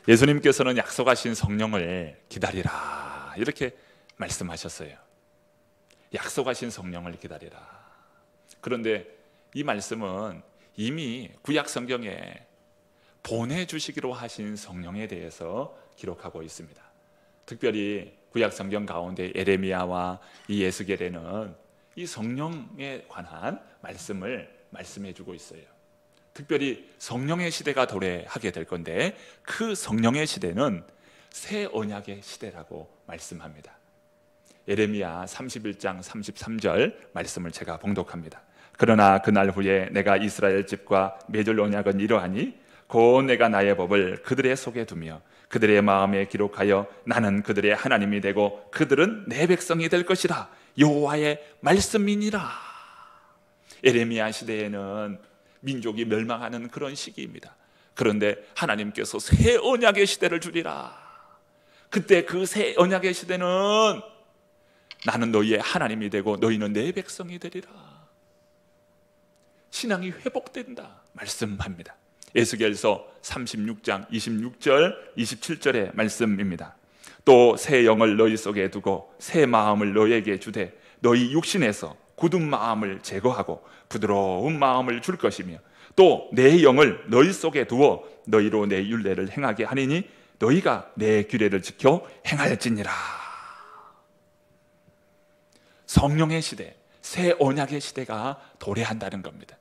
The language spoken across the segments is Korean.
예수님께서는 약속하신 성령을 기다리라 이렇게 말씀하셨어요. 약속하신 성령을 기다리라. 그런데 이 말씀은 이미 구약 성경에 보내주시기로 하신 성령에 대해서 기록하고 있습니다. 특별히 구약 성경 가운데 에레미야와 이 에스겔에는 이 성령에 관한 말씀을 말씀해 주고 있어요. 특별히 성령의 시대가 도래하게 될 건데 그 성령의 시대는 새 언약의 시대라고 말씀합니다. 에레미야 31장 33절 말씀을 제가 봉독합니다. 그러나 그날 후에 내가 이스라엘 집과 맺을 언약은 이러하니 곧 내가 나의 법을 그들의 속에 두며 그들의 마음에 기록하여 나는 그들의 하나님이 되고 그들은 내 백성이 될 것이라. 여호와의 말씀이니라. 에레미야 시대에는 민족이 멸망하는 그런 시기입니다. 그런데 하나님께서 새 언약의 시대를 주리라. 그때 그 새 언약의 시대는 나는 너희의 하나님이 되고 너희는 내 백성이 되리라. 신앙이 회복된다 말씀합니다. 에스겔서 36장 26절 27절의 말씀입니다. 또 새 영을 너희 속에 두고 새 마음을 너희에게 주되 너희 육신에서 굳은 마음을 제거하고 부드러운 마음을 줄 것이며 또 내 영을 너희 속에 두어 너희로 내 율례를 행하게 하리니 너희가 내 규례를 지켜 행할지니라. 성령의 시대, 새 언약의 시대가 도래한다는 겁니다.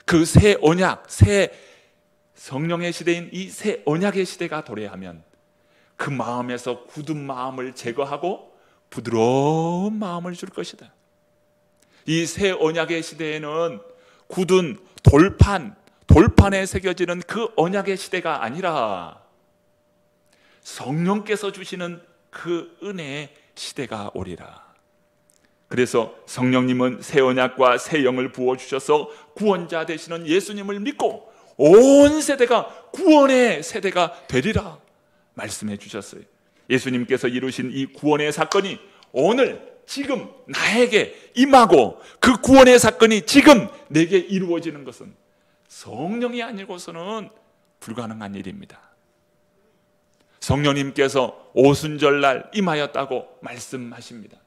그 새 언약, 새 성령의 시대인 이 새 언약의 시대가 도래하면 그 마음에서 굳은 마음을 제거하고 부드러운 마음을 줄 것이다. 이 새 언약의 시대에는 굳은 돌판에 새겨지는 그 언약의 시대가 아니라 성령께서 주시는 그 은혜의 시대가 오리라. 그래서 성령님은 새 언약과 새 영을 부어주셔서 구원자 되시는 예수님을 믿고 온 세대가 구원의 세대가 되리라 말씀해 주셨어요. 예수님께서 이루신 이 구원의 사건이 오늘 지금 나에게 임하고 그 구원의 사건이 지금 내게 이루어지는 것은 성령이 아니고서는 불가능한 일입니다. 성령님께서 오순절날 임하였다고 말씀하십니다.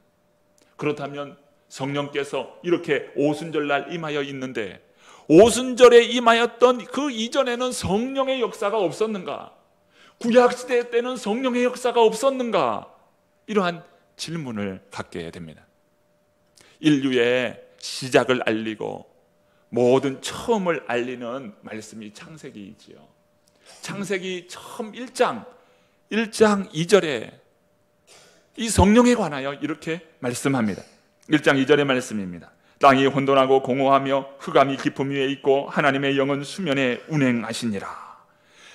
그렇다면 성령께서 이렇게 오순절날 임하여 있는데 오순절에 임하였던 그 이전에는 성령의 역사가 없었는가? 구약시대 때는 성령의 역사가 없었는가? 이러한 질문을 갖게 됩니다. 인류의 시작을 알리고 모든 처음을 알리는 말씀이 창세기이지요. 창세기 처음 1장 2절에 이 성령에 관하여 이렇게 말씀합니다. 1장 2절의 말씀입니다. 땅이 혼돈하고 공허하며 흑암이 깊음 위에 있고 하나님의 영은 수면에 운행하시니라.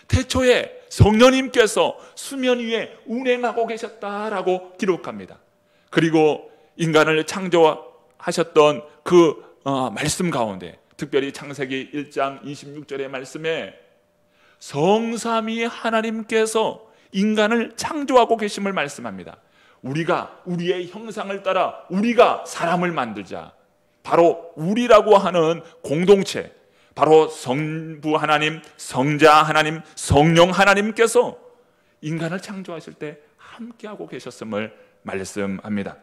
태초에 성령님께서 수면 위에 운행하고 계셨다라고 기록합니다. 그리고 인간을 창조하셨던 그 말씀 가운데 특별히 창세기 1장 26절의 말씀에 성삼위 하나님께서 인간을 창조하고 계심을 말씀합니다. 우리가 우리의 형상을 따라 우리가 사람을 만들자. 바로 우리라고 하는 공동체, 바로 성부 하나님, 성자 하나님, 성령 하나님께서 인간을 창조하실 때 함께하고 계셨음을 말씀합니다.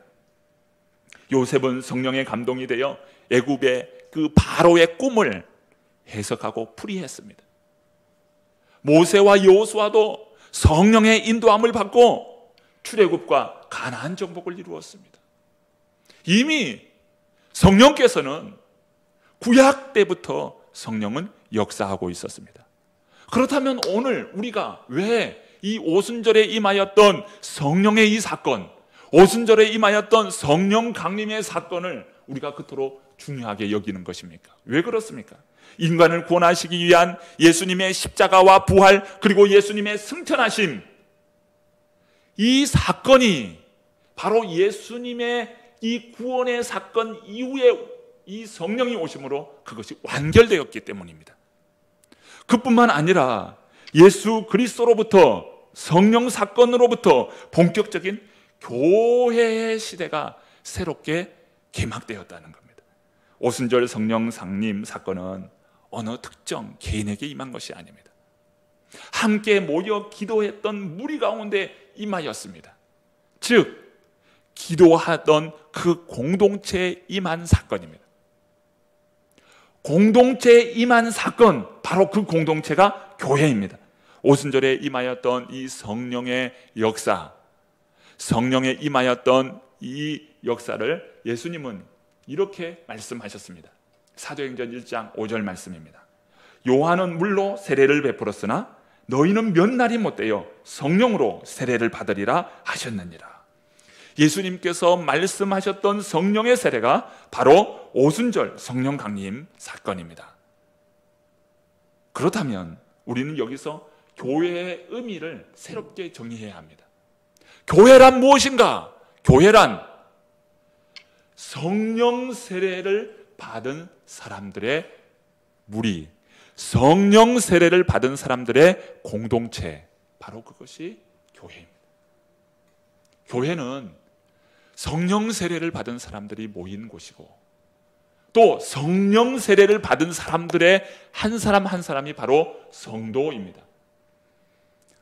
요셉은 성령의 감동이 되어 애굽의 그 바로의 꿈을 해석하고 풀이했습니다. 모세와 여호수아도 성령의 인도함을 받고 출애굽과 가나안 정복을 이루었습니다. 이미 성령께서는 구약 때부터 성령은 역사하고 있었습니다. 그렇다면 오늘 우리가 왜 이 오순절에 임하였던 성령의 이 사건, 오순절에 임하였던 성령 강림의 사건을 우리가 그토록 중요하게 여기는 것입니까? 왜 그렇습니까? 인간을 구원하시기 위한 예수님의 십자가와 부활, 그리고 예수님의 승천하심, 이 사건이 바로 예수님의 이 구원의 사건 이후에 이 성령이 오심으로 그것이 완결되었기 때문입니다. 그뿐만 아니라 예수 그리스도로부터 성령 사건으로부터 본격적인 교회의 시대가 새롭게 개막되었다는 겁니다. 오순절 성령 상림 사건은 어느 특정 개인에게 임한 것이 아닙니다. 함께 모여 기도했던 무리 가운데 임하였습니다. 즉 기도하던 그 공동체에 임한 사건입니다. 공동체에 임한 사건, 바로 그 공동체가 교회입니다. 오순절에 임하였던 이 성령의 역사, 성령에 임하였던 이 역사를 예수님은 이렇게 말씀하셨습니다. 사도행전 1장 5절 말씀입니다. 요한은 물로 세례를 베풀었으나 너희는 몇 날이 못되어 성령으로 세례를 받으리라 하셨느니라. 예수님께서 말씀하셨던 성령의 세례가 바로 오순절 성령 강림 사건입니다. 그렇다면 우리는 여기서 교회의 의미를 새롭게 정의해야 합니다. 교회란 무엇인가? 교회란 성령 세례를 받은 사람들의 무리, 성령 세례를 받은 사람들의 공동체, 바로 그것이 교회입니다. 교회는 성령 세례를 받은 사람들이 모인 곳이고, 또 성령 세례를 받은 사람들의 한 사람 한 사람이 바로 성도입니다.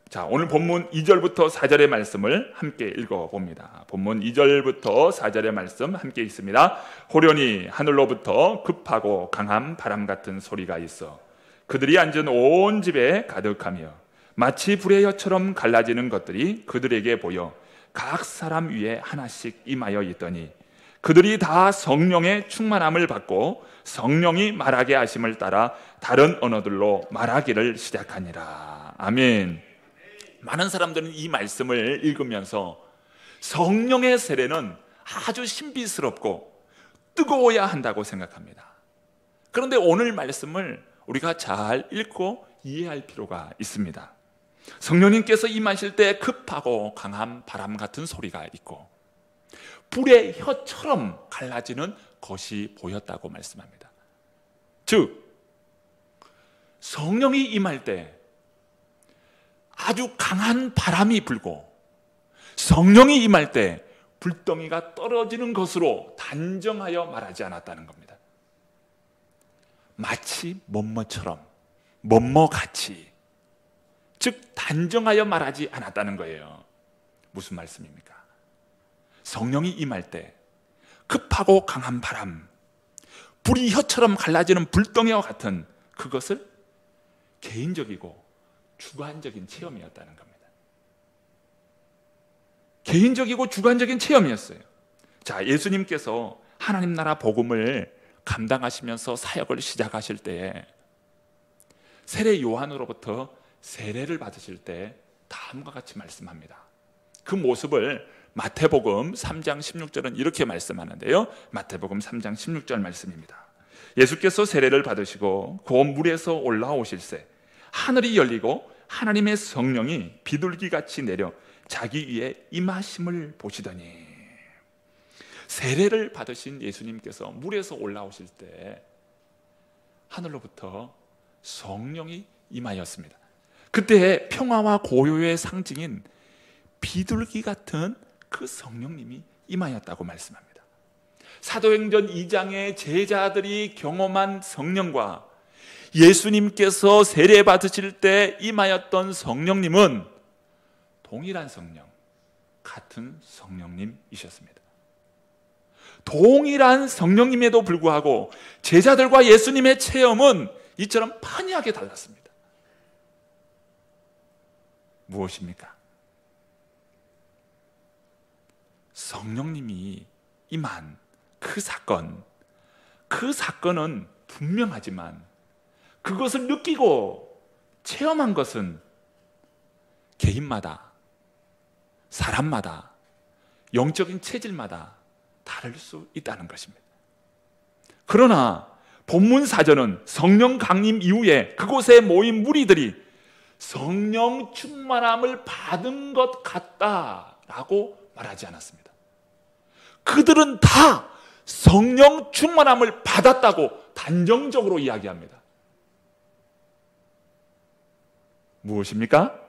자, 오늘 본문 2절부터 4절의 말씀을 함께 읽어봅니다. 본문 2절부터 4절의 말씀 함께 있습니다. 호련히 하늘로부터 급하고 강한 바람 같은 소리가 있어 그들이 앉은 온 집에 가득하며 마치 불의 혀처럼 갈라지는 것들이 그들에게 보여 각 사람 위에 하나씩 임하여 있더니 그들이 다 성령의 충만함을 받고 성령이 말하게 하심을 따라 다른 언어들로 말하기를 시작하니라. 아멘. 많은 사람들은 이 말씀을 읽으면서 성령의 세례는 아주 신비스럽고 뜨거워야 한다고 생각합니다. 그런데 오늘 말씀을 우리가 잘 읽고 이해할 필요가 있습니다. 성령님께서 임하실 때 급하고 강한 바람 같은 소리가 있고 불의 혀처럼 갈라지는 것이 보였다고 말씀합니다. 즉 성령이 임할 때 아주 강한 바람이 불고 성령이 임할 때 불덩이가 떨어지는 것으로 단정하여 말하지 않았다는 겁니다. 마치 뭐뭐처럼, 뭐뭐같이, 즉 단정하여 말하지 않았다는 거예요. 무슨 말씀입니까? 성령이 임할 때 급하고 강한 바람, 불이 혀처럼 갈라지는 불덩이와 같은 그것을 개인적이고 주관적인 체험이었다는 겁니다. 개인적이고 주관적인 체험이었어요. 자, 예수님께서 하나님 나라 복음을 감당하시면서 사역을 시작하실 때 세례 요한으로부터 세례를 받으실 때 다음과 같이 말씀합니다. 그 모습을 마태복음 3장 16절은 이렇게 말씀하는데요. 마태복음 3장 16절 말씀입니다. 예수께서 세례를 받으시고 그 물에서 올라오실새 하늘이 열리고 하나님의 성령이 비둘기같이 내려 자기 위에 임하심을 보시더니, 세례를 받으신 예수님께서 물에서 올라오실 때 하늘로부터 성령이 임하였습니다. 그때 평화와 고요의 상징인 비둘기 같은 그 성령님이 임하였다고 말씀합니다. 사도행전 2장의 제자들이 경험한 성령과 예수님께서 세례 받으실 때 임하였던 성령님은 동일한 성령, 같은 성령님이셨습니다. 동일한 성령님에도 불구하고 제자들과 예수님의 체험은 이처럼 판이하게 달랐습니다. 무엇입니까? 성령님이 임한 그 사건은 분명하지만 그것을 느끼고 체험한 것은 개인마다, 사람마다, 영적인 체질마다 다를 수 있다는 것입니다. 그러나 본문 4절은 성령 강림 이후에 그곳에 모인 무리들이 성령 충만함을 받은 것 같다라고 말하지 않았습니다. 그들은 다 성령 충만함을 받았다고 단정적으로 이야기합니다. 무엇입니까?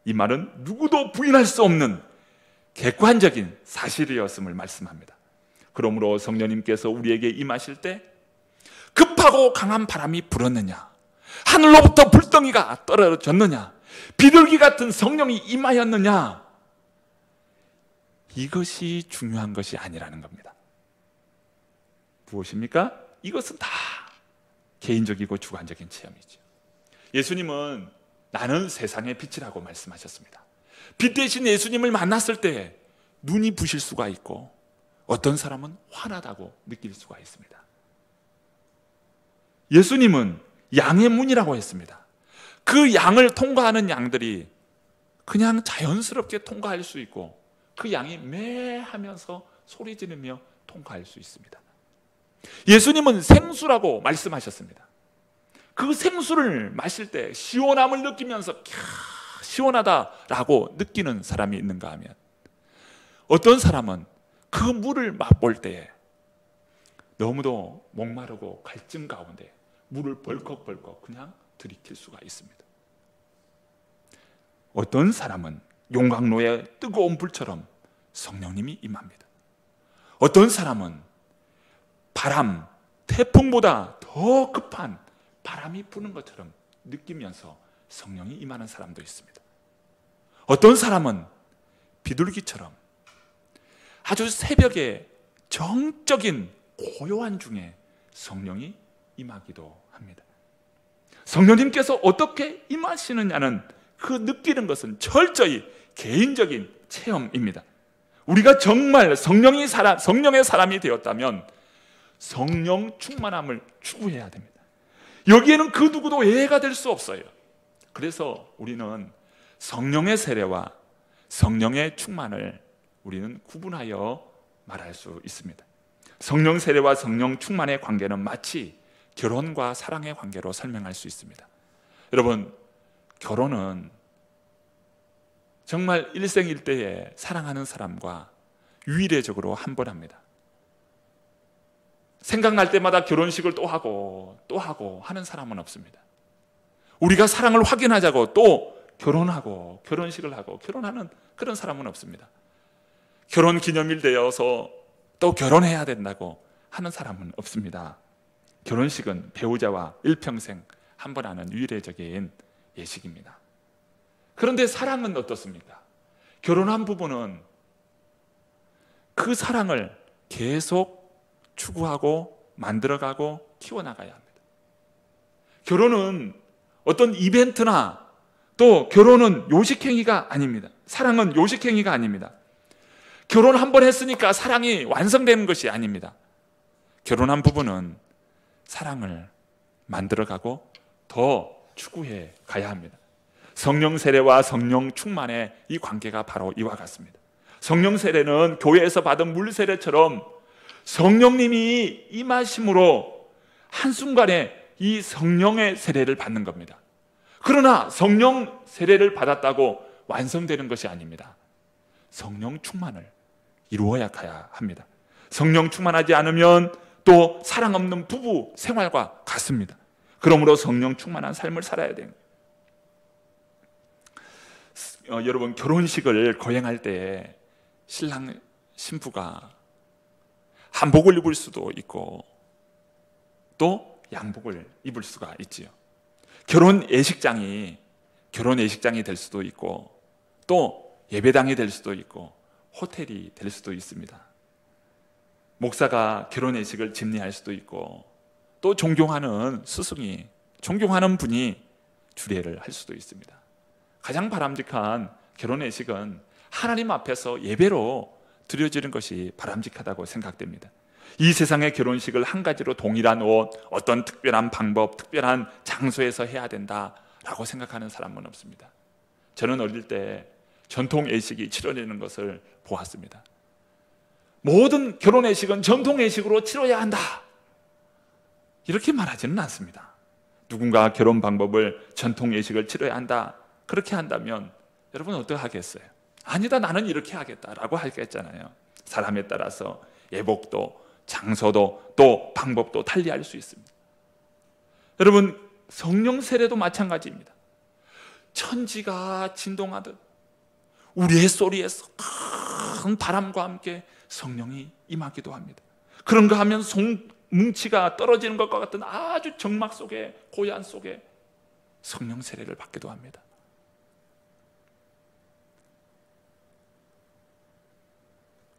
이 말은 누구도 부인할 수 없는 객관적인 사실이었음을 말씀합니다. 그러므로 성령님께서 우리에게 임하실 때 급하고 강한 바람이 불었느냐, 하늘로부터 불덩이가 떨어졌느냐, 비둘기 같은 성령이 임하였느냐? 이것이 중요한 것이 아니라는 겁니다. 무엇입니까? 이것은 다 개인적이고 주관적인 체험이죠. 예수님은 나는 세상의 빛이라고 말씀하셨습니다. 빛 대신 예수님을 만났을 때 눈이 부실 수가 있고 어떤 사람은 환하다고 느낄 수가 있습니다. 예수님은 양의 문이라고 했습니다. 그 양을 통과하는 양들이 그냥 자연스럽게 통과할 수 있고 그 양이 매하면서 소리 지르며 통과할 수 있습니다. 예수님은 생수라고 말씀하셨습니다. 그 생수를 마실 때 시원함을 느끼면서 시원하다라고 느끼는 사람이 있는가 하면 어떤 사람은 그 물을 맛볼 때에 너무도 목마르고 갈증 가운데 물을 벌컥벌컥 그냥 들이킬 수가 있습니다. 어떤 사람은 용광로의 뜨거운 불처럼 성령님이 임합니다. 어떤 사람은 바람, 태풍보다 더 급한 바람이 부는 것처럼 느끼면서 성령이 임하는 사람도 있습니다. 어떤 사람은 비둘기처럼 아주 새벽에 정적인 고요한 중에 성령이 임하기도 합니다. 성령님께서 어떻게 임하시느냐는 그 느끼는 것은 철저히 개인적인 체험입니다. 우리가 정말 성령의 사람이 되었다면 성령 충만함을 추구해야 됩니다. 여기에는 그 누구도 예외가 될 수 없어요. 그래서 우리는 성령의 세례와 성령의 충만을 우리는 구분하여 말할 수 있습니다. 성령 세례와 성령 충만의 관계는 마치 결혼과 사랑의 관계로 설명할 수 있습니다. 여러분, 결혼은 정말 일생일대에 사랑하는 사람과 유일회적으로 한 번 합니다. 생각날 때마다 결혼식을 또 하고 하는 사람은 없습니다. 우리가 사랑을 확인하자고 또 결혼하고 결혼식을 하고 결혼하는 그런 사람은 없습니다. 결혼 기념일 되어서 또 결혼해야 된다고 하는 사람은 없습니다. 결혼식은 배우자와 일평생 한 번 하는 유일회적인 예식입니다. 그런데 사랑은 어떻습니까? 결혼한 부부는 그 사랑을 계속 추구하고 만들어가고 키워나가야 합니다. 결혼은 어떤 이벤트나 또 결혼은 요식행위가 아닙니다. 사랑은 요식행위가 아닙니다. 결혼 한 번 했으니까 사랑이 완성되는 것이 아닙니다. 결혼한 부부는 사랑을 만들어가고 더 추구해 가야 합니다. 성령 세례와 성령 충만의 이 관계가 바로 이와 같습니다. 성령 세례는 교회에서 받은 물 세례처럼 성령님이 임하심으로 한순간에 이 성령의 세례를 받는 겁니다. 그러나 성령 세례를 받았다고 완성되는 것이 아닙니다. 성령 충만을 이루어야 합니다. 성령 충만하지 않으면 또 사랑 없는 부부 생활과 같습니다. 그러므로 성령 충만한 삶을 살아야 됩니다. 여러분, 결혼식을 거행할 때 신랑 신부가 한복을 입을 수도 있고 또 양복을 입을 수가 있지요. 결혼 예식장이 될 수도 있고 또 예배당이 될 수도 있고 호텔이 될 수도 있습니다. 목사가 결혼 예식을 집례할 수도 있고 또 존경하는 스승이, 존경하는 분이 주례를 할 수도 있습니다. 가장 바람직한 결혼 예식은 하나님 앞에서 예배로 드려지는 것이 바람직하다고 생각됩니다. 이 세상의 결혼식을 한 가지로 동일한 옷, 어떤 특별한 방법, 특별한 장소에서 해야 된다라고 생각하는 사람은 없습니다. 저는 어릴 때 전통 예식이 치러지는 것을 보았습니다. 모든 결혼 예식은 전통 예식으로 치러야 한다, 이렇게 말하지는 않습니다. 누군가 결혼 방법을 전통 예식을 치러야 한다, 그렇게 한다면 여러분 어떻게 하겠어요? 아니다, 나는 이렇게 하겠다라고 하겠잖아요. 사람에 따라서 예복도 장소도 또 방법도 달리할 수 있습니다. 여러분, 성령 세례도 마찬가지입니다. 천지가 진동하듯 우리의 소리에서 큰 바람과 함께 성령이 임하기도 합니다. 그런가 하면 뭉치가 떨어지는 것과 같은 아주 정막 속에, 고요한 속에 성령 세례를 받기도 합니다.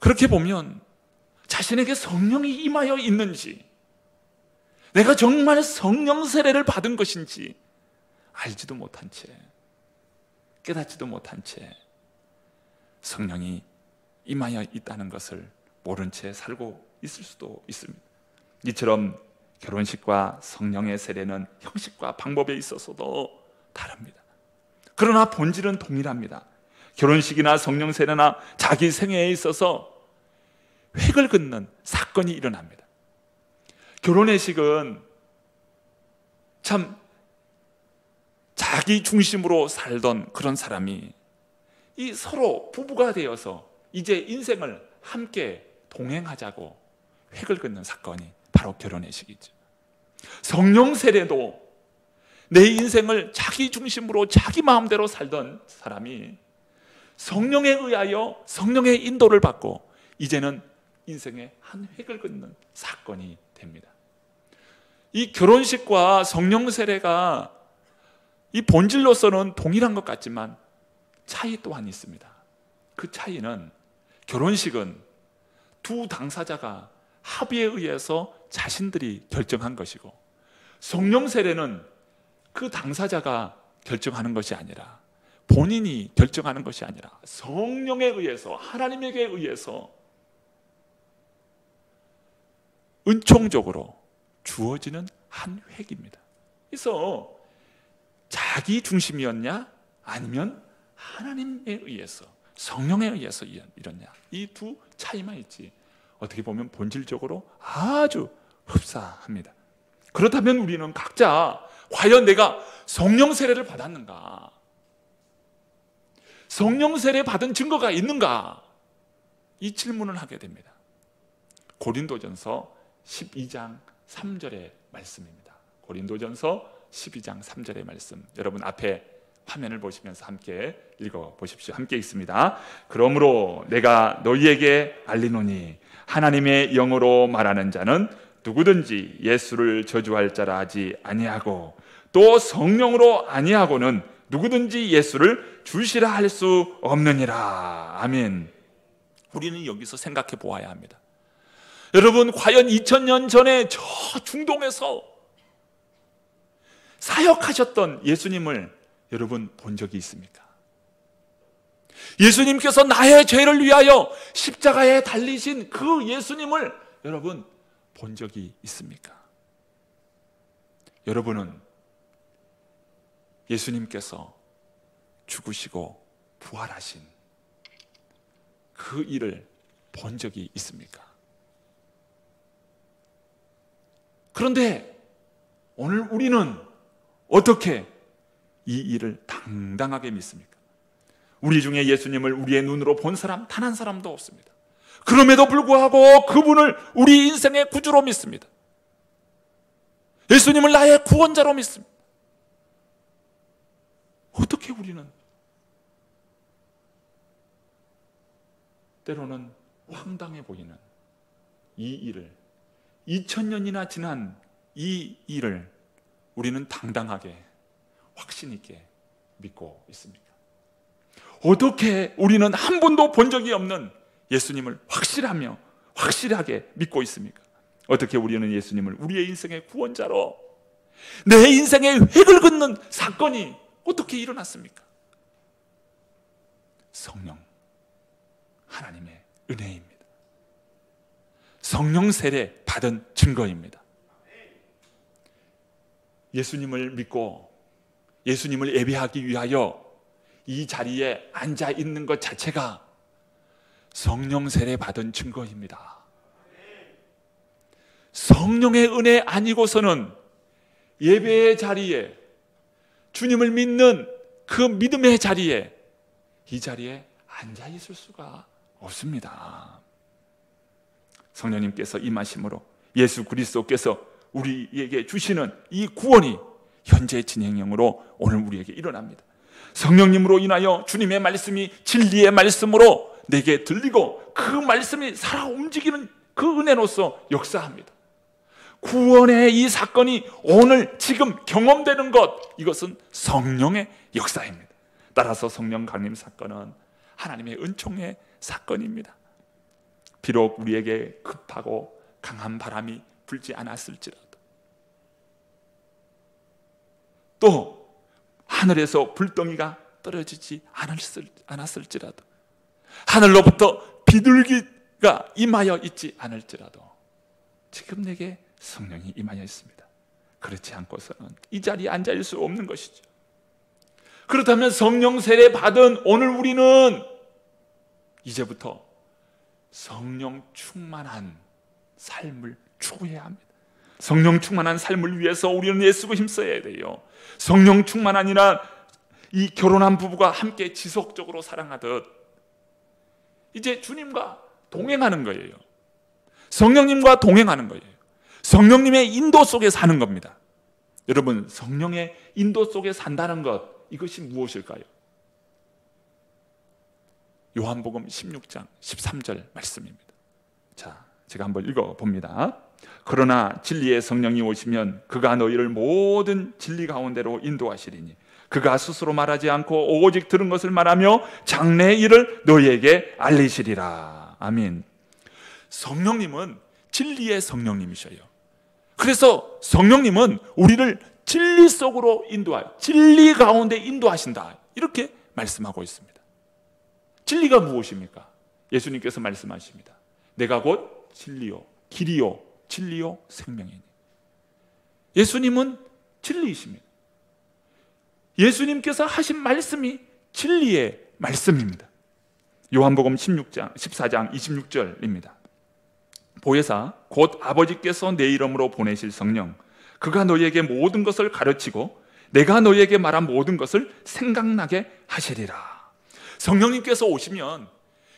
그렇게 보면 자신에게 성령이 임하여 있는지, 내가 정말 성령 세례를 받은 것인지 알지도 못한 채, 깨닫지도 못한 채 성령이 임하여 있다는 것을 모른 채 살고 있을 수도 있습니다. 이처럼 결혼식과 성령의 세례는 형식과 방법에 있어서도 다릅니다. 그러나 본질은 동일합니다. 결혼식이나 성령 세례나 자기 생애에 있어서 획을 긋는 사건이 일어납니다. 결혼의 식은 참 자기 중심으로 살던 그런 사람이 이 서로 부부가 되어서 이제 인생을 함께 동행하자고 획을 긋는 사건이 바로 결혼의 식이죠. 성령 세례도 내 인생을 자기 중심으로 자기 마음대로 살던 사람이 성령에 의하여 성령의 인도를 받고 이제는 인생의 한 획을 긋는 사건이 됩니다. 이 결혼식과 성령 세례가 이 본질로서는 동일한 것 같지만 차이 또한 있습니다. 그 차이는 결혼식은 두 당사자가 합의에 의해서 자신들이 결정한 것이고, 성령 세례는 그 당사자가 결정하는 것이 아니라, 본인이 결정하는 것이 아니라 성령에 의해서, 하나님에게 의해서 은총적으로 주어지는 한 획입니다. 그래서 자기 중심이었냐 아니면 하나님에 의해서, 성령에 의해서 이렇냐, 이 두 차이만 있지 어떻게 보면 본질적으로 아주 흡사합니다. 그렇다면 우리는 각자 과연 내가 성령 세례를 받았는가, 성령 세례 받은 증거가 있는가, 이 질문을 하게 됩니다. 고린도전서 12장 3절의 말씀입니다. 고린도전서 12장 3절의 말씀, 여러분 앞에 화면을 보시면서 함께 읽어보십시오. 함께 읽습니다. 그러므로 내가 너희에게 알리노니 하나님의 영으로 말하는 자는 누구든지 예수를 저주할 자라 하지 아니하고, 또 성령으로 아니하고는 누구든지 예수를 주시라 할 수 없느니라. 아멘. 우리는 여기서 생각해 보아야 합니다. 여러분, 과연 2000년 전에 저 중동에서 사역하셨던 예수님을 여러분 본 적이 있습니까? 예수님께서 나의 죄를 위하여 십자가에 달리신 그 예수님을 여러분 본 적이 있습니까? 여러분은 예수님께서 죽으시고 부활하신 그 일을 본 적이 있습니까? 그런데 오늘 우리는 어떻게 이 일을 당당하게 믿습니까? 우리 중에 예수님을 우리의 눈으로 본 사람 단 한 사람도 없습니다. 그럼에도 불구하고 그분을 우리 인생의 구주로 믿습니다. 예수님을 나의 구원자로 믿습니다. 어떻게 우리는 때로는 황당해 보이는 이 일을, 2000년이나 지난 이 일을 우리는 당당하게 확신 있게 믿고 있습니까? 어떻게 우리는 한 번도 본 적이 없는 예수님을 확실하게 믿고 있습니까? 어떻게 우리는 예수님을 우리의 인생의 구원자로, 내 인생의 획을 긋는 사건이 어떻게 일어났습니까? 성령, 하나님의 은혜입니다. 성령 세례 받은 증거입니다. 예수님을 믿고 예수님을 예배하기 위하여 이 자리에 앉아 있는 것 자체가 성령 세례 받은 증거입니다. 성령의 은혜 아니고서는 예배의 자리에, 주님을 믿는 그 믿음의 자리에, 이 자리에 앉아 있을 수가 없습니다. 성령님께서 임하심으로 예수 그리스도께서 우리에게 주시는 이 구원이 현재 진행형으로 오늘 우리에게 일어납니다. 성령님으로 인하여 주님의 말씀이 진리의 말씀으로 내게 들리고 그 말씀이 살아 움직이는 그 은혜로서 역사합니다. 구원의 이 사건이 오늘 지금 경험되는 것, 이것은 성령의 역사입니다. 따라서 성령 강림 사건은 하나님의 은총의 사건입니다. 비록 우리에게 급하고 강한 바람이 불지 않았을지라도, 또 하늘에서 불덩이가 떨어지지 않았을지라도, 하늘로부터 비둘기가 임하여 있지 않을지라도 지금 내게 성령이 임하여 있습니다. 그렇지 않고서는 이 자리에 앉아 있을 수 없는 것이죠. 그렇다면 성령 세례 받은 오늘 우리는 이제부터 성령 충만한 삶을 추구해야 합니다. 성령 충만한 삶을 위해서 우리는 애쓰고 힘써야 돼요. 성령 충만한이란 이 결혼한 부부가 함께 지속적으로 사랑하듯 이제 주님과 동행하는 거예요. 성령님과 동행하는 거예요. 성령님의 인도 속에 사는 겁니다. 여러분, 성령의 인도 속에 산다는 것, 이것이 무엇일까요? 요한복음 16장 13절 말씀입니다. 자, 제가 한번 읽어봅니다. 그러나 진리의 성령이 오시면 그가 너희를 모든 진리 가운데로 인도하시리니 그가 스스로 말하지 않고 오직 들은 것을 말하며 장래의 일을 너희에게 알리시리라. 아멘. 성령님은 진리의 성령님이셔요. 그래서 성령님은 우리를 진리 속으로 인도하여 진리 가운데 인도하신다, 이렇게 말씀하고 있습니다. 진리가 무엇입니까? 예수님께서 말씀하십니다. 내가 곧 진리요 길이요 진리요 생명이니. 예수님은 진리이십니다. 예수님께서 하신 말씀이 진리의 말씀입니다. 요한복음 14장 26절입니다. 보혜사 곧 아버지께서 내 이름으로 보내실 성령, 그가 너희에게 모든 것을 가르치고 내가 너희에게 말한 모든 것을 생각나게 하시리라. 성령님께서 오시면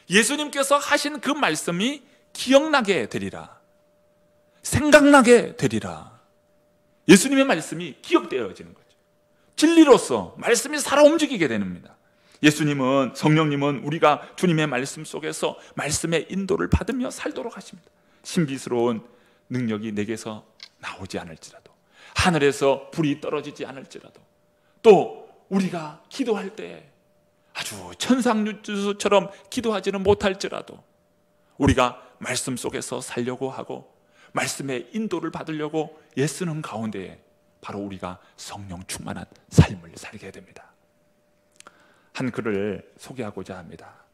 예수님께서 하신 그 말씀이 기억나게 되리라, 생각나게 되리라. 예수님의 말씀이 기억되어지는 거죠. 진리로서 말씀이 살아 움직이게 됩니다. 예수님은, 성령님은 우리가 주님의 말씀 속에서 말씀의 인도를 받으며 살도록 하십니다. 신비스러운 능력이 내게서 나오지 않을지라도, 하늘에서 불이 떨어지지 않을지라도, 또 우리가 기도할 때 아주 천상유주처럼 기도하지는 못할지라도 우리가 말씀 속에서 살려고 하고 말씀의 인도를 받으려고 애쓰는 가운데에 바로 우리가 성령 충만한 삶을 살게 됩니다. 한 글을 소개하고자 합니다.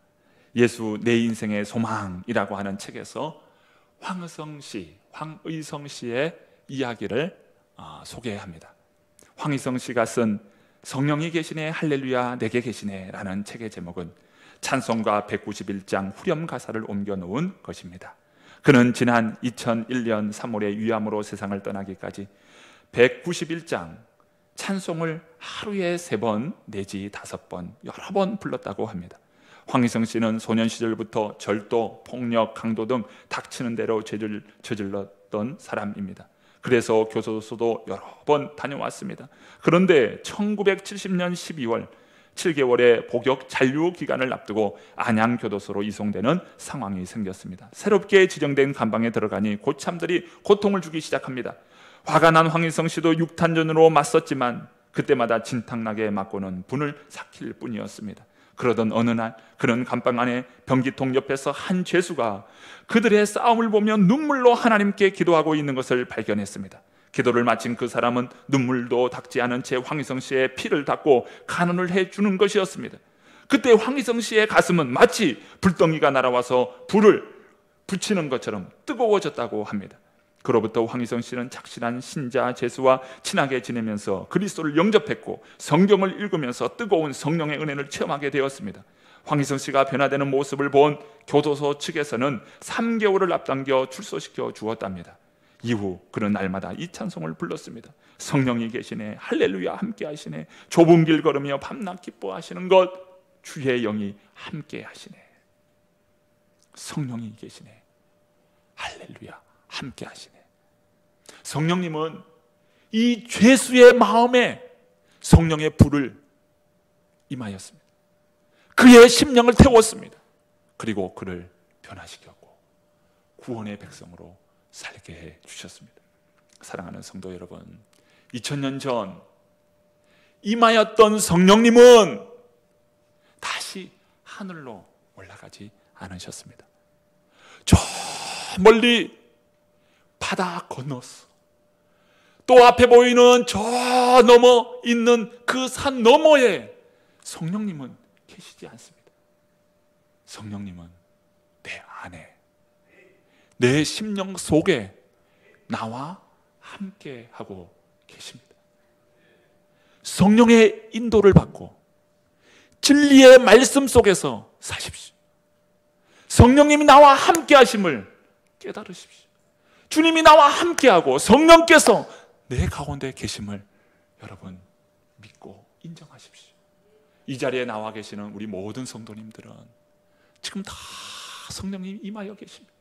예수 내 인생의 소망이라고 하는 책에서 황의성 씨의 이야기를 소개합니다. 황의성 씨가 쓴 성령이 계시네 할렐루야 내게 계시네 라는 책의 제목은 찬송가 191장 후렴 가사를 옮겨 놓은 것입니다. 그는 지난 2001년 3월에 위암으로 세상을 떠나기까지 191장 찬송을 하루에 3번 내지 5번 여러 번 불렀다고 합니다. 황의성 씨는 소년 시절부터 절도, 폭력, 강도 등 닥치는 대로 죄를 저질렀던 사람입니다. 그래서 교도소도 여러 번 다녀왔습니다. 그런데 1970년 12월 7개월의 복역 잔류 기간을 앞두고 안양교도소로 이송되는 상황이 생겼습니다. 새롭게 지정된 감방에 들어가니 고참들이 고통을 주기 시작합니다. 화가 난 황의성 씨도 육탄전으로 맞섰지만 그때마다 진탕나게 맞고는 분을 삭힐 뿐이었습니다. 그러던 어느 날 그런 감방 안에 변기통 옆에서 한 죄수가 그들의 싸움을 보며 눈물로 하나님께 기도하고 있는 것을 발견했습니다. 기도를 마친 그 사람은 눈물도 닦지 않은 채 황의성 씨의 피를 닦고 간언을 해주는 것이었습니다. 그때 황의성 씨의 가슴은 마치 불덩이가 날아와서 불을 붙이는 것처럼 뜨거워졌다고 합니다. 그로부터 황의성 씨는 착실한 신자 제수와 친하게 지내면서 그리스도를 영접했고 성경을 읽으면서 뜨거운 성령의 은혜를 체험하게 되었습니다. 황의성 씨가 변화되는 모습을 본 교도소 측에서는 3개월을 앞당겨 출소시켜 주었답니다. 이후 그는 날마다 이 찬송을 불렀습니다. 성령이 계시네 할렐루야 함께 하시네 좁은 길 걸으며 밤낮 기뻐하시는 것 주의 영이 함께 하시네. 성령이 계시네 할렐루야 함께 하시네. 성령님은 이 죄수의 마음에 성령의 불을 임하였습니다. 그의 심령을 태웠습니다. 그리고 그를 변화시켰고 구원의 백성으로 살게 해 주셨습니다. 사랑하는 성도 여러분, 2000년 전 임하였던 성령님은 다시 하늘로 올라가지 않으셨습니다. 저 멀리 바다 건너서 또 앞에 보이는 저 너머 있는 그 산 너머에 성령님은 계시지 않습니다. 성령님은 내 안에, 내 심령 속에 나와 함께 하고 계십니다. 성령의 인도를 받고 진리의 말씀 속에서 사십시오. 성령님이 나와 함께 하심을 깨달으십시오. 주님이 나와 함께하고 성령께서 내 가운데 계심을 여러분 믿고 인정하십시오. 이 자리에 나와 계시는 우리 모든 성도님들은 지금 다 성령님이 임하여 계십니다.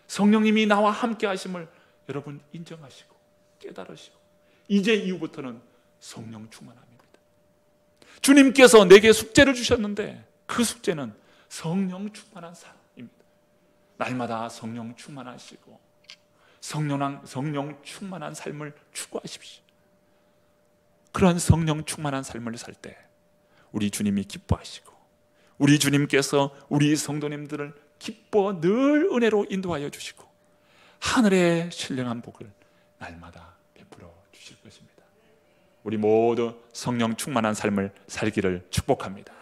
성령님이 나와 함께 하심을 여러분 인정하시고 깨달으시고 이제 이후부터는 성령 충만합니다. 주님께서 내게 숙제를 주셨는데 그 숙제는 성령 충만한 삶입니다. 날마다 성령 충만하시고 성령 충만한 삶을 추구하십시오. 그런 성령 충만한 삶을 살 때 우리 주님이 기뻐하시고 우리 주님께서 우리 성도님들을 기뻐 늘 은혜로 인도하여 주시고 하늘의 신령한 복을 날마다 베풀어 주실 것입니다. 우리 모두 성령 충만한 삶을 살기를 축복합니다.